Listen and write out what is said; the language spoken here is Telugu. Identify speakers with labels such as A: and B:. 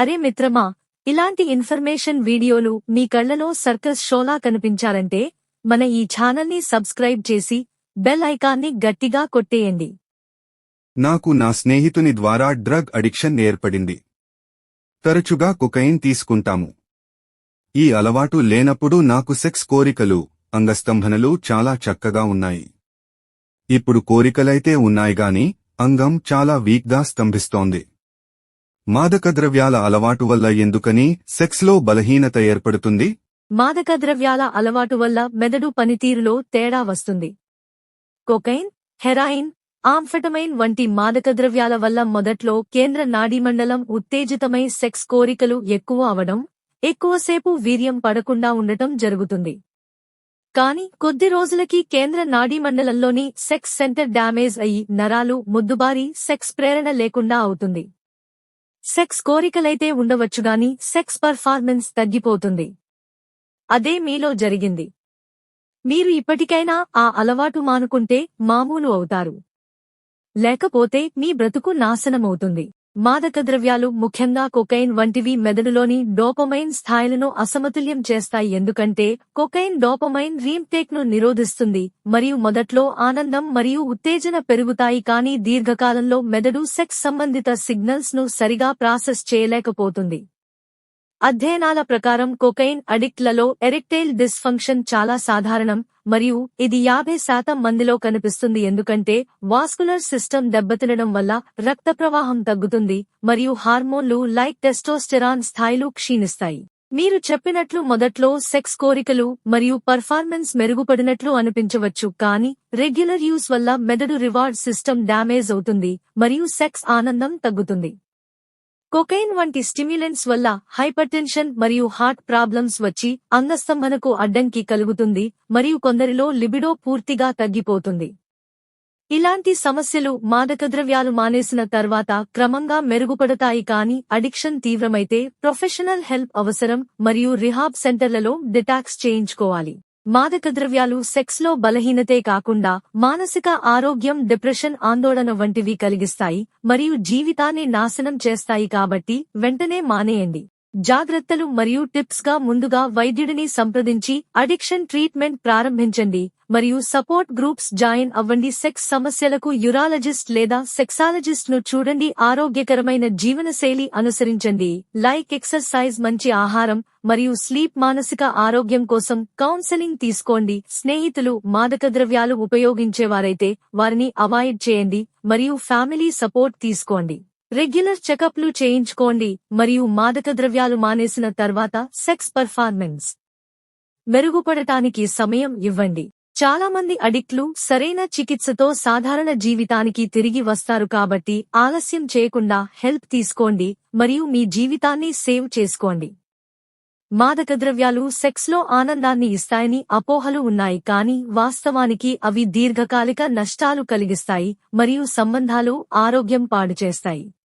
A: అరే మిత్రమా, ఇలాంటి ఇన్ఫర్మేషన్ వీడియోలు మీ కళ్లలో సర్కస్ షోలా కనిపించాలంటే మన ఈ ఛానల్ని సబ్స్క్రైబ్ చేసి బెల్ ఐకాన్ని గట్టిగా కొట్టేయండి.
B: నాకు నా స్నేహితుని ద్వారా డ్రగ్ అడిక్షన్ ఏర్పడింది. తరచుగా కొకైన్ తీసుకుంటాము. ఈ అలవాటు లేనప్పుడు నాకు సెక్స్ కోరికలు, అంగస్తంభనలు చాలా చక్కగా ఉన్నాయి. ఇప్పుడు కోరికలైతే ఉన్నాయిగాని అంగం చాలా వీక్గా స్తంభిస్తోంది. మాదకద్రవ్యాల అలవాటు వల్ల ఎందుకని సెక్స్లో బలహీనత ఏర్పడుతుంది?
A: మాదకద్రవ్యాల అలవాటు వల్ల మెదడు పనితీరులో తేడా వస్తుంది. కొకైన్, హెరాయిన్, ఆంఫెటమైన్ వంటి మాదకద్రవ్యాల వల్ల మొదట్లో కేంద్ర నాడీమండలం ఉత్తేజితమై సెక్స్ కోరికలు ఎక్కువ అవడం, ఎక్కువసేపు వీర్యం పడకుండా ఉండటం జరుగుతుంది. కాని కొద్ది రోజులకి కేంద్ర నాడీమండలంలోని సెక్స్ సెంటర్ డ్యామేజ్ అయి నరాలు ముద్దుబారి సెక్స్ ప్రేరణ లేకుండా అవుతుంది. సెక్స్ కోరికలైతే ఉండవచ్చుగాని సెక్స్ పర్ఫార్మెన్స్ తగ్గిపోతుంది. అదే మీలో జరిగింది. మీరు ఇప్పటికైనా ఆ అలవాటు మానుకుంటే మామూలు అవుతారు. లేకపోతే మీ బ్రతుకు నాశనమవుతుంది. మాదకద్రవ్యాలు, ముఖ్యంగా కొకైన్ వంటివి మెదడులోని డోపమైన్ స్థాయిలను అసమతుల్యం చేస్తాయి. ఎందుకంటే కొకైన్ డోపమైన్ రీమ్టేక్ను నిరోధిస్తుంది మరియు మొదట్లో ఆనందం మరియు ఉత్తేజన పెరుగుతాయి, కానీ దీర్ఘకాలంలో మెదడు సెక్స్ సంబంధిత సిగ్నల్స్ ను సరిగా ప్రాసెస్ చేయలేకపోతుంది. అధ్యయనాల ప్రకారం కొకైన్ అడిక్ట్లలో ఎరెక్టైల్ డిస్ఫంక్షన్ చాలా సాధారణం మరియు ఇది 50% మందిలో కనిపిస్తుంది. ఎందుకంటే వాస్కులర్ సిస్టమ్ దెబ్బతినడం వల్ల రక్త ప్రవాహం తగ్గుతుంది మరియు హార్మోన్లు లైక్ టెస్టోస్టెరాన్ స్థాయిలు క్షీణిస్తాయి. మీరు చెప్పినట్లు మొదట్లో సెక్స్ కోరికలు మరియు పర్ఫార్మెన్స్ మెరుగుపడినట్లు అనిపించవచ్చు, కానీ రెగ్యులర్ యూస్ వల్ల మెదడు రివార్డ్ సిస్టమ్ డ్యామేజ్ అవుతుంది మరియు సెక్స్ ఆనందం తగ్గుతుంది. కొకైన్ వంటి స్టిమ్యులెంట్స్ వల్ల హైపర్టెన్షన్ మరియు హార్ట్ ప్రాబ్లమ్స్ వచ్చి అంగస్తంభనకు అడ్డంకి కలుగుతుంది మరియు కొందరిలో లిబిడో పూర్తిగా తగ్గిపోతుంది. ఇలాంటి సమస్యలు మాదకద్రవ్యాలు మానేసిన తర్వాత క్రమంగా మెరుగుపడతాయి, కానీ అడిక్షన్ తీవ్రమైతే ప్రొఫెషనల్ హెల్ప్ అవసరం మరియు రిహాబ్ సెంటర్లలో డిటాక్స్ చేయించుకోవాలి. మాదకద్రవ్యాలు సెక్స్లో బలహీనతే కాకుండా మానసిక ఆరోగ్యం, డిప్రెషన్, ఆందోళన వంటివి కలిగిస్తాయి మరియు జీవితాన్ని నాశనం చేస్తాయి. కాబట్టి వెంటనే మానేయండి. జాగ్రత్తలు మరియు టిప్స్ గా ముందుగా వైద్యుడిని సంప్రదించి అడిక్షన్ ట్రీట్మెంట్ ప్రారంభించండి మరియు సపోర్ట్ గ్రూప్స్ జాయిన్ అవ్వండి. సెక్స్ సమస్యలకు యూరాలజిస్ట్ లేదా సెక్సాలజిస్ట్ ను చూడండి. ఆరోగ్యకరమైన జీవనశైలి అనుసరించండి, లైక్ ఎక్సర్సైజ్, మంచి ఆహారం మరియు స్లీప్. మానసిక ఆరోగ్యం కోసం కౌన్సెలింగ్ తీసుకోండి. స్నేహితులు మాదకద్రవ్యాలు ఉపయోగించేవారైతే వారిని అవాయిడ్ చేయండి మరియు ఫ్యామిలీ సపోర్ట్ తీసుకోండి. రెగ్యులర్ చెకప్లు చేయించుకోండి మరియు మాదకద్రవ్యాలు మానేసిన తర్వాత సెక్స్ పర్ఫార్మెన్స్ మెరుగుపడటానికి సమయం ఇవ్వండి. చాలామంది అడిక్ట్లు సరైన చికిత్సతో సాధారణ జీవితానికి తిరిగి వస్తారు, కాబట్టి ఆలస్యం చేయకుండా హెల్ప్ తీసుకోండి మరియు మీ జీవితాన్ని సేవ్ చేసుకోండి. మాదకద్రవ్యాలు సెక్స్లో ఆనందాన్ని ఇస్తాయని అపోహలు ఉన్నాయి, కానీ వాస్తవానికి అవి దీర్ఘకాలిక నష్టాలు కలిగిస్తాయి మరియు సంబంధాలు, ఆరోగ్యం పాడు చేస్తాయి.